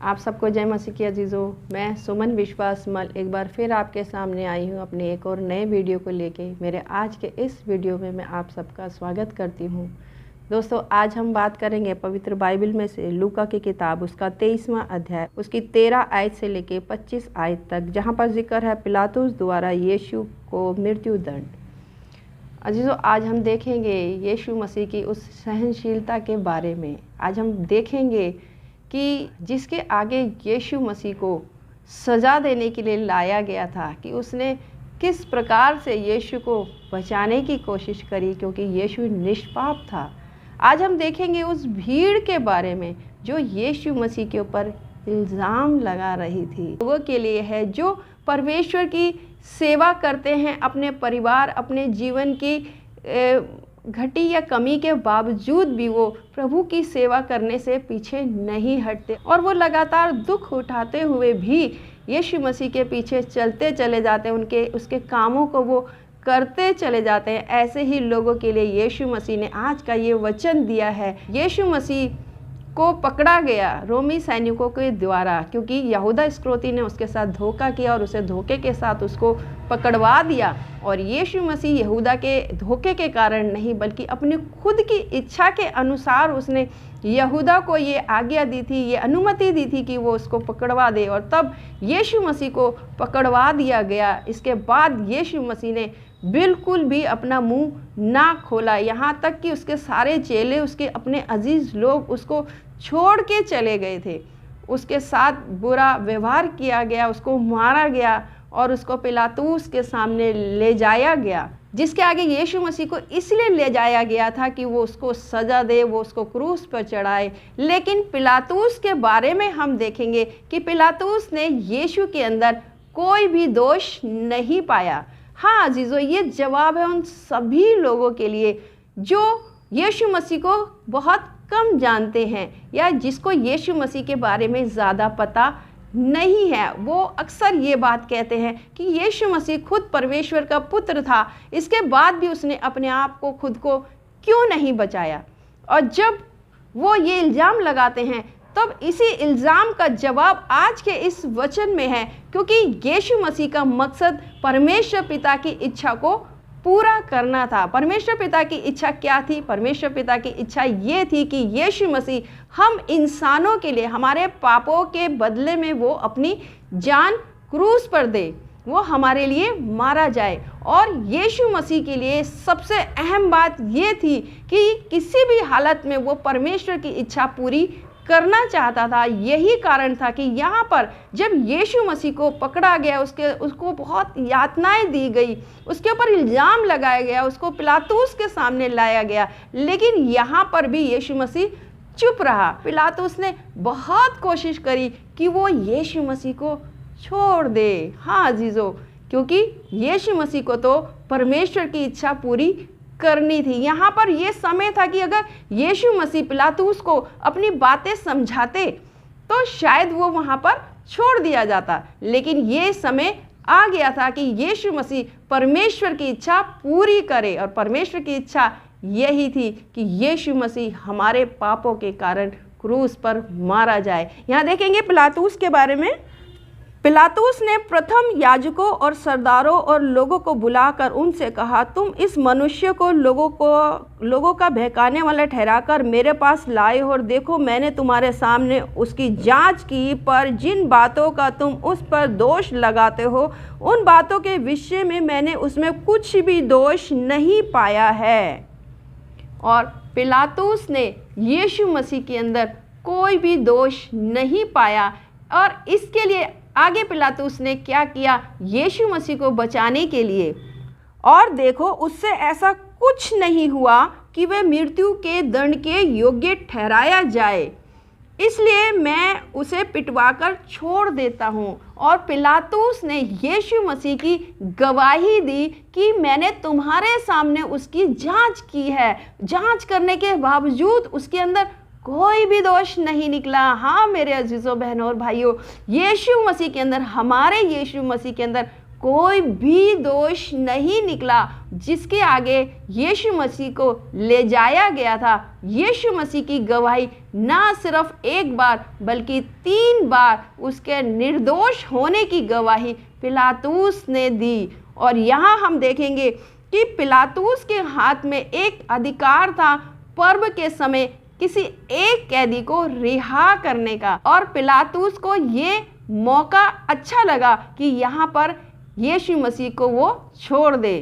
आप सबको जय मसीह की अजीज़ों। मैं सुमन विश्वास मल एक बार फिर आपके सामने आई हूँ अपने एक और नए वीडियो को लेके। मेरे आज के इस वीडियो में मैं आप सबका स्वागत करती हूँ। दोस्तों, आज हम बात करेंगे पवित्र बाइबल में से लूका की किताब उसका 23वां अध्याय उसकी 13 आयत से लेके 25 आयत तक, जहाँ पर जिक्र है पिलातुस द्वारा यीशु को मृत्यु दंड। अजीज़ों, आज हम देखेंगे यीशु मसीह की उस सहनशीलता के बारे में। आज हम देखेंगे कि जिसके आगे यीशु मसीह को सज़ा देने के लिए लाया गया था, कि उसने किस प्रकार से यीशु को बचाने की कोशिश करी, क्योंकि यीशु निष्पाप था। आज हम देखेंगे उस भीड़ के बारे में जो यीशु मसीह के ऊपर इल्ज़ाम लगा रही थी। लोगों के लिए है जो परमेश्वर की सेवा करते हैं, अपने परिवार, अपने जीवन की घटी या कमी के बावजूद भी वो प्रभु की सेवा करने से पीछे नहीं हटते, और वो लगातार दुख उठाते हुए भी यीशु मसीह के पीछे चलते चले जाते हैं, उसके कामों को वो करते चले जाते हैं। ऐसे ही लोगों के लिए यीशु मसीह ने आज का ये वचन दिया है। यीशु मसीह को पकड़ा गया रोमी सैनिकों के द्वारा, क्योंकि यहूदा इस्करियोती ने उसके साथ धोखा किया और उसे धोखे के साथ उसको पकड़वा दिया। और यीशु मसीह यहूदा के धोखे के कारण नहीं, बल्कि अपनी खुद की इच्छा के अनुसार उसने यहूदा को ये आज्ञा दी थी, ये अनुमति दी थी कि वो उसको पकड़वा दे, और तब यीशु मसीह को पकड़वा दिया गया। इसके बाद यीशु मसीह ने बिल्कुल भी अपना मुंह ना खोला, यहाँ तक कि उसके सारे चेले, उसके अपने अजीज लोग उसको छोड़ के चले गए थे। उसके साथ बुरा व्यवहार किया गया, उसको मारा गया और उसको पिलातुस के सामने ले जाया गया, जिसके आगे यीशु मसीह को इसलिए ले जाया गया था कि वो उसको सज़ा दे, वो उसको क्रूस पर चढ़ाए। लेकिन पिलातुस के बारे में हम देखेंगे कि पिलातुस ने यीशु के अंदर कोई भी दोष नहीं पाया। हाँ अजीज़ों, ये जवाब है उन सभी लोगों के लिए जो यीशु मसीह को बहुत कम जानते हैं, या जिसको यीशु मसीह के बारे में ज़्यादा पता नहीं है। वो अक्सर ये बात कहते हैं कि यीशु मसीह खुद परमेश्वर का पुत्र था, इसके बाद भी उसने अपने आप को खुद को क्यों नहीं बचाया। और जब वो ये इल्ज़ाम लगाते हैं, तब इसी इल्ज़ाम का जवाब आज के इस वचन में है, क्योंकि यीशु मसीह का मकसद परमेश्वर पिता की इच्छा को पूरा करना था। परमेश्वर पिता की इच्छा क्या थी? परमेश्वर पिता की इच्छा ये थी कि यीशु मसीह हम इंसानों के लिए, हमारे पापों के बदले में वो अपनी जान क्रूस पर दे, वो हमारे लिए मारा जाए। और यीशु मसीह के लिए सबसे अहम बात ये थी कि किसी भी हालत में वो परमेश्वर की इच्छा पूरी करना चाहता था। यही कारण था कि यहाँ पर जब यीशु मसीह को पकड़ा गया, उसको बहुत यातनाएं दी गई, उसके ऊपर इल्ज़ाम लगाया गया, उसको पिलातुस के सामने लाया गया, लेकिन यहाँ पर भी यीशु मसीह चुप रहा। पिलातुस ने बहुत कोशिश करी कि वो यीशु मसीह को छोड़ दे। हाँ अजीज़ों, क्योंकि यीशु मसीह को तो परमेश्वर की इच्छा पूरी करनी थी। यहाँ पर यह समय था कि अगर यीशु मसीह पिलातुस को अपनी बातें समझाते तो शायद वो वहाँ पर छोड़ दिया जाता, लेकिन ये समय आ गया था कि यीशु मसीह परमेश्वर की इच्छा पूरी करे, और परमेश्वर की इच्छा यही थी कि यीशु मसीह हमारे पापों के कारण क्रूस पर मारा जाए। यहाँ देखेंगे पिलातुस के बारे में। पिलातुस ने प्रथम याजकों और सरदारों और लोगों को बुलाकर उनसे कहा, तुम इस मनुष्य को लोगों का बहकाने वाला ठहराकर मेरे पास लाए हो, और देखो मैंने तुम्हारे सामने उसकी जांच की, पर जिन बातों का तुम उस पर दोष लगाते हो उन बातों के विषय में मैंने उसमें कुछ भी दोष नहीं पाया है। और पिलातुस ने यीशु मसीह के अंदर कोई भी दोष नहीं पाया, और इसके लिए आगे पिलातुस ने क्या किया यीशु मसीह को बचाने के लिए। और देखो उससे ऐसा कुछ नहीं हुआ कि वह मृत्यु के दंड के योग्य ठहराया जाए, इसलिए मैं उसे पिटवाकर छोड़ देता हूँ। और पिलातुस ने यीशु मसीह की गवाही दी कि मैंने तुम्हारे सामने उसकी जांच की है, जांच करने के बावजूद उसके अंदर कोई भी दोष नहीं निकला। हाँ मेरे अजीज़ों, बहनों और भाइयों, यीशु मसीह के अंदर, हमारे यीशु मसीह के अंदर कोई भी दोष नहीं निकला जिसके आगे यीशु मसीह को ले जाया गया था। यीशु मसीह की गवाही ना सिर्फ एक बार बल्कि 3 बार उसके निर्दोष होने की गवाही पिलातुस ने दी। और यहाँ हम देखेंगे कि पिलातुस के हाथ में एक अधिकार था पर्व के समय किसी एक कैदी को रिहा करने का, और पिलातुस को ये मौका अच्छा लगा कि यहाँ पर यीशु मसीह को वो छोड़ दे।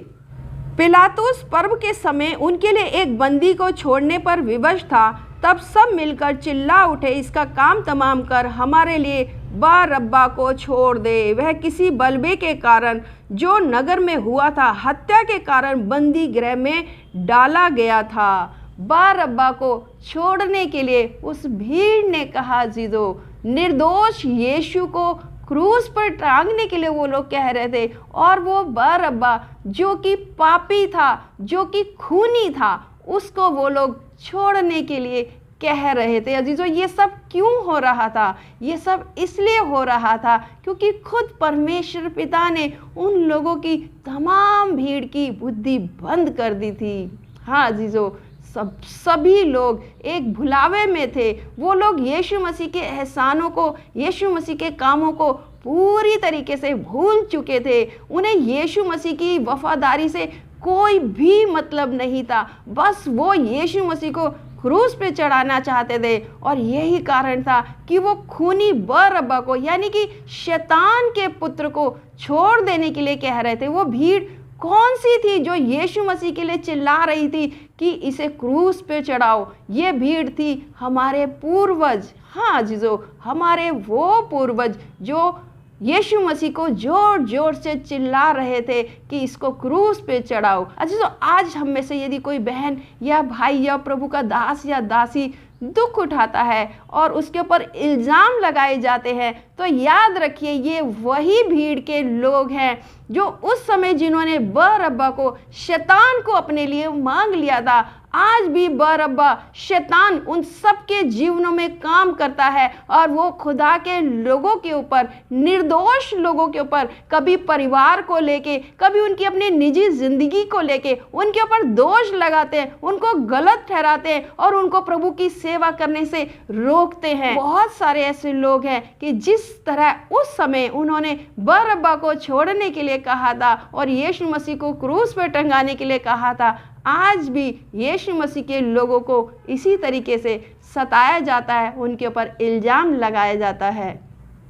पिलातुस पर्व के समय उनके लिए एक बंदी को छोड़ने पर विवश था। तब सब मिलकर चिल्ला उठे, इसका काम तमाम कर हमारे लिए बरअब्बा को छोड़ दे। वह किसी बलबे के कारण जो नगर में हुआ था, हत्या के कारण बंदी गृह में डाला गया था। बरअब्बा को छोड़ने के लिए उस भीड़ ने कहा, जीजो निर्दोष यीशु को क्रूस पर टांगने के लिए वो लोग कह रहे थे, और वो बरअब्बा जो कि पापी था, जो कि खूनी था, उसको वो लोग छोड़ने के लिए कह रहे थे। अजीजों, ये सब क्यों हो रहा था? ये सब इसलिए हो रहा था क्योंकि खुद परमेश्वर पिता ने उन लोगों की तमाम भीड़ की बुद्धि बंद कर दी थी। हाँ अजीजों, सभी लोग एक भुलावे में थे। वो लोग यीशु मसीह के एहसानों को, यीशु मसीह के कामों को पूरी तरीके से भूल चुके थे। उन्हें यीशु मसीह की वफादारी से कोई भी मतलब नहीं था। बस वो यीशु मसीह को क्रूस पे चढ़ाना चाहते थे, और यही कारण था कि वो खूनी बरअब्बा को, यानी कि शैतान के पुत्र को छोड़ देने के लिए कह रहे थे। वो भीड़ कौन सी थी जो यीशु मसीह के लिए चिल्ला रही थी कि इसे क्रूस पे चढ़ाओ? ये भीड़ थी हमारे पूर्वज। हाँ अजीजों, हमारे वो पूर्वज जो यीशु मसीह को जोर जोर से चिल्ला रहे थे कि इसको क्रूस पे चढ़ाओ। अजीजों, आज हम में से यदि कोई बहन या भाई या प्रभु का दास या दासी दुख उठाता है और उसके ऊपर इल्ज़ाम लगाए जाते हैं, तो याद रखिए ये वही भीड़ के लोग हैं जो उस समय जिन्होंने बरअब्बा को, शैतान को अपने लिए मांग लिया था। आज भी बरअब्बा, शैतान उन सबके जीवनों में काम करता है, और वो खुदा के लोगों के ऊपर, निर्दोष लोगों के ऊपर, कभी परिवार को लेके, कभी उनकी अपनी निजी जिंदगी को लेके उनके ऊपर दोष लगाते हैं, उनको गलत ठहराते हैं और उनको प्रभु की सेवा करने से रोकते हैं। बहुत सारे ऐसे लोग हैं कि जिस तरह उस समय उन्होंने बरअब्बा को छोड़ने के लिए कहा था और यीशु मसीह को क्रूस पर टंगाने के लिए कहा था, आज भी यीशु मसीह के लोगों को इसी तरीके से सताया जाता है, उनके ऊपर इल्ज़ाम लगाया जाता है।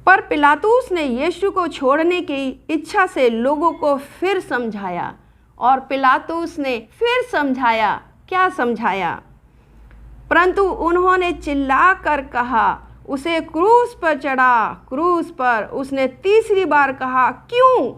पर पिलातुस ने यीशु को छोड़ने की इच्छा से लोगों को फिर समझाया, और पिलातुस ने फिर समझाया। क्या समझाया? परंतु उन्होंने चिल्लाकर कहा, उसे क्रूस पर चढ़ा, क्रूस पर। उसने तीसरी बार कहा, क्यों?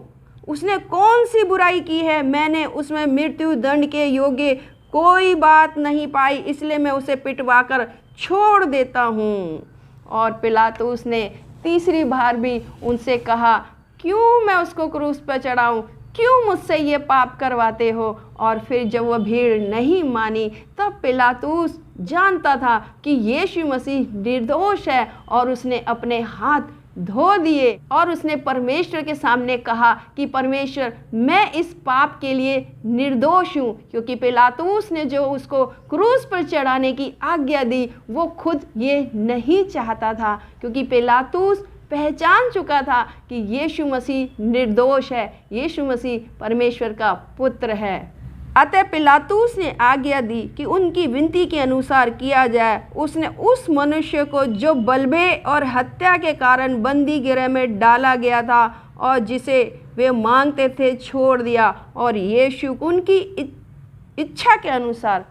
उसने कौन सी बुराई की है? मैंने उसमें मृत्यु दंड के योग्य कोई बात नहीं पाई, इसलिए मैं उसे पिटवाकर छोड़ देता हूँ। और पिलातुस ने तीसरी बार भी उनसे कहा, क्यों मैं उसको क्रूस पर चढ़ाऊँ? क्यों मुझसे ये पाप करवाते हो? और फिर जब वह भीड़ नहीं मानी, तब पिलातुस जानता था कि यीशु मसीह निर्दोष है, और उसने अपने हाथ धो दिए और उसने परमेश्वर के सामने कहा कि परमेश्वर, मैं इस पाप के लिए निर्दोष हूँ। क्योंकि पिलातुस ने जो उसको क्रूस पर चढ़ाने की आज्ञा दी, वो खुद ये नहीं चाहता था, क्योंकि पिलातुस पहचान चुका था कि यीशु मसीह निर्दोष है, यीशु मसीह परमेश्वर का पुत्र है। अतः पिलातुस ने आज्ञा दी कि उनकी विनती के अनुसार किया जाए। उसने उस मनुष्य को जो बलबे और हत्या के कारण बंदी गृह में डाला गया था और जिसे वे मांगते थे, छोड़ दिया, और यीशु उनकी इच्छा के अनुसार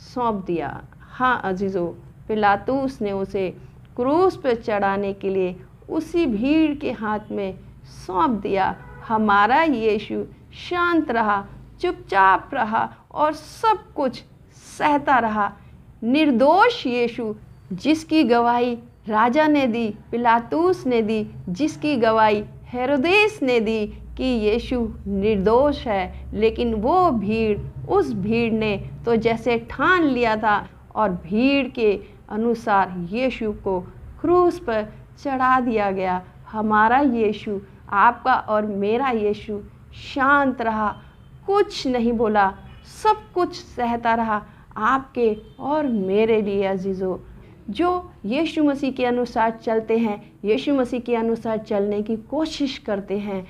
सौंप दिया। हाँ अजीजों, पिलातुस ने उसे क्रूस पर चढ़ाने के लिए उसी भीड़ के हाथ में सौंप दिया। हमारा यीशु शांत रहा, चुपचाप रहा और सब कुछ सहता रहा। निर्दोष यीशु, जिसकी गवाही राजा ने दी, पिलातुस ने दी, जिसकी गवाही हेरोदेस ने दी कि यीशु निर्दोष है, लेकिन वो भीड़, उस भीड़ ने तो जैसे ठान लिया था और भीड़ के अनुसार यीशु को क्रूस पर चढ़ा दिया गया। हमारा यीशु आपका और मेरा यीशु शांत रहा, कुछ नहीं बोला, सब कुछ सहता रहा आपके और मेरे लिए। अजीज़ों, जो यीशु मसीह के अनुसार चलते हैं, यीशु मसीह के अनुसार चलने की कोशिश करते हैं,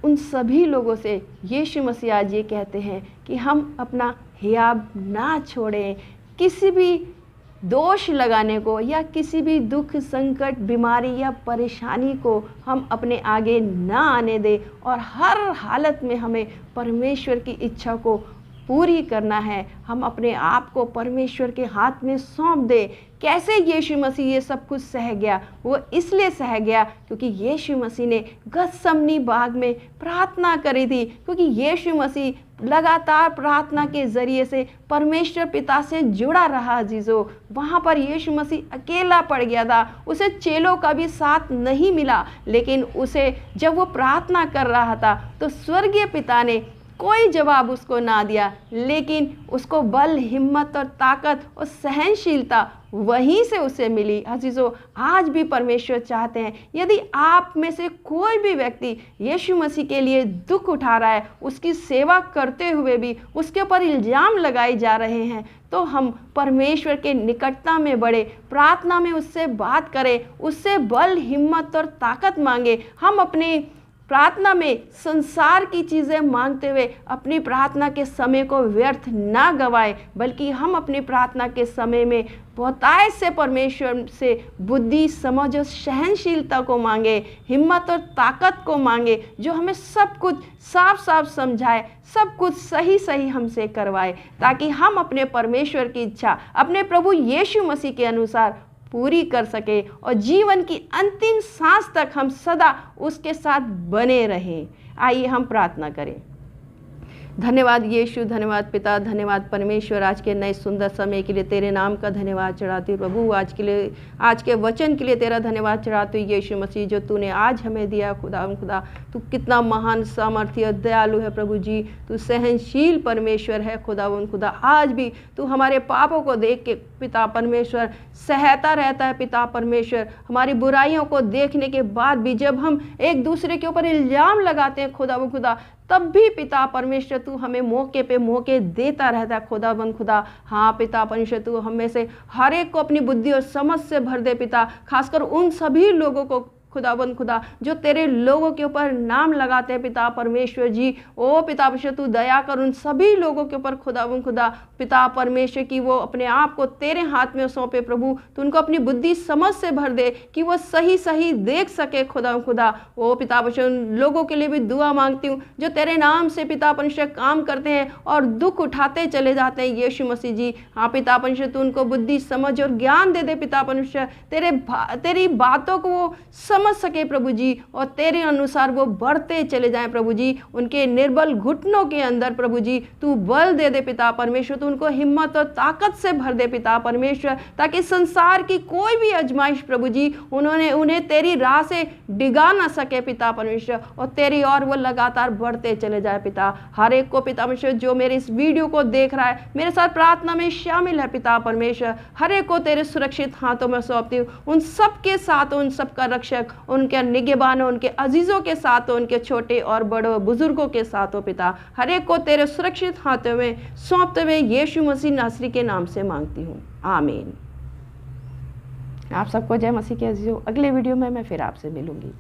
उन सभी लोगों से यीशु मसीह आज ये कहते हैं कि हम अपना हियाब ना छोड़ें, किसी भी दोष लगाने को या किसी भी दुख, संकट, बीमारी या परेशानी को हम अपने आगे ना आने दें, और हर हालत में हमें परमेश्वर की इच्छा को पूरी करना है। हम अपने आप को परमेश्वर के हाथ में सौंप दें। कैसे यीशु मसीह ये सब कुछ सह गया? वो इसलिए सह गया क्योंकि यीशु मसीह ने गतसमनी बाग में प्रार्थना करी थी, क्योंकि यीशु मसीह लगातार प्रार्थना के ज़रिए से परमेश्वर पिता से जुड़ा रहा। अजीज़ों, वहाँ पर यीशु मसीह अकेला पड़ गया था, उसे चेलों का भी साथ नहीं मिला, लेकिन उसे जब वो प्रार्थना कर रहा था तो स्वर्गीय पिता ने कोई जवाब उसको ना दिया, लेकिन उसको बल, हिम्मत और ताकत और सहनशीलता वहीं से उसे मिली। अजीज़ों, आज भी परमेश्वर चाहते हैं, यदि आप में से कोई भी व्यक्ति यीशु मसीह के लिए दुख उठा रहा है, उसकी सेवा करते हुए भी उसके ऊपर इल्ज़ाम लगाए जा रहे हैं, तो हम परमेश्वर के निकटता में बढ़े, प्रार्थना में उससे बात करें, उससे बल, हिम्मत और ताकत मांगे। हम अपनी प्रार्थना में संसार की चीज़ें मांगते हुए अपनी प्रार्थना के समय को व्यर्थ ना गवाएं, बल्कि हम अपनी प्रार्थना के समय में बहुतायत से परमेश्वर से बुद्धि, समझ और सहनशीलता को मांगे, हिम्मत और ताकत को मांगे, जो हमें सब कुछ साफ साफ समझाए, सब कुछ सही सही हमसे करवाए, ताकि हम अपने परमेश्वर की इच्छा अपने प्रभु यीशु मसीह के अनुसार पूरी कर सके और जीवन की अंतिम सांस तक हम सदा उसके साथ बने रहें। आइए हम प्रार्थना करें। धन्यवाद यीशु, धन्यवाद पिता, धन्यवाद परमेश्वर, आज के नए सुंदर समय के लिए तेरे नाम का धन्यवाद चढ़ाती हूँ प्रभु। आज के लिए, आज के वचन के लिए तेरा धन्यवाद चढ़ाती हूँ यीशु मसीह, जो तूने आज हमें दिया। खुदा तू कितना महान, सामर्थ्य और दयालु है प्रभु जी। तू सहनशील परमेश्वर है खुदा। आज भी तू हमारे पापों को देख के पिता परमेश्वर सहता रहता है। पिता परमेश्वर, हमारी बुराइयों को देखने के बाद भी जब हम एक दूसरे के ऊपर इल्ज़ाम लगाते हैं खुदा, तब भी पिता परमेश्वर तू हमें मौके पे मौके देता रहता है खुदा। हाँ पिता परमेश्वर, तू हम में से हर एक को अपनी बुद्धि और समझ से भर दे पिता, खासकर उन सभी लोगों को खुदा जो तेरे लोगों के ऊपर नाम लगाते हैं पिता परमेश्वर जी। ओ पिता परमेश्वर, तू दया कर उन सभी लोगों के ऊपर खुदा पिता परमेश्वर की वो अपने आप को तेरे हाथ में सौंपे प्रभु। तू उनको अपनी बुद्धि समझ से भर दे कि वो सही देख सके खुदा। ओ पिता परमेश्वर, उन लोगों के लिए भी दुआ मांगती हूँ जो तेरे नाम से पिता परमेश्वर काम करते हैं और दुख उठाते चले जाते हैं यीशु मसीह जी। हाँ पिता परमेश्वर, तू उनको बुद्धि, समझ और ज्ञान दे पिता परमेश्वर, तेरी बातों को वो समझ सके प्रभु जी, और तेरे अनुसार वो बढ़ते चले जाएं प्रभु जी। उनके निर्बल घुटनों के अंदर प्रभु जी तू बल दे पिता परमेश्वर, तू उनको हिम्मत और ताकत से भर दे पिता परमेश्वर, ताकि संसार की कोई भी आजमाइश प्रभु जी उन्हें तेरी राह से डिगा ना सके पिता परमेश्वर, और तेरी और वो लगातार बढ़ते चले जाए पिता। हर एक को पिता परमेश्वर जो मेरे इस वीडियो को देख रहा है, मेरे साथ प्रार्थना में शामिल है पिता परमेश्वर, हर एक को तेरे सुरक्षित हाथों में सौंपती हूँ। उन सब के साथ, उन सब का रक्षक, उनके निगहबान, उनके अजीजों के साथ, उनके छोटे और बड़े बुजुर्गों के साथ हो पिता, हर एक को तेरे सुरक्षित हाथों में सौंपते हुए यीशु मसीह नासरी के नाम से मांगती हूँ, आमीन। आप सबको जय मसीह के अजीजों। अगले वीडियो में मैं फिर आपसे मिलूंगी।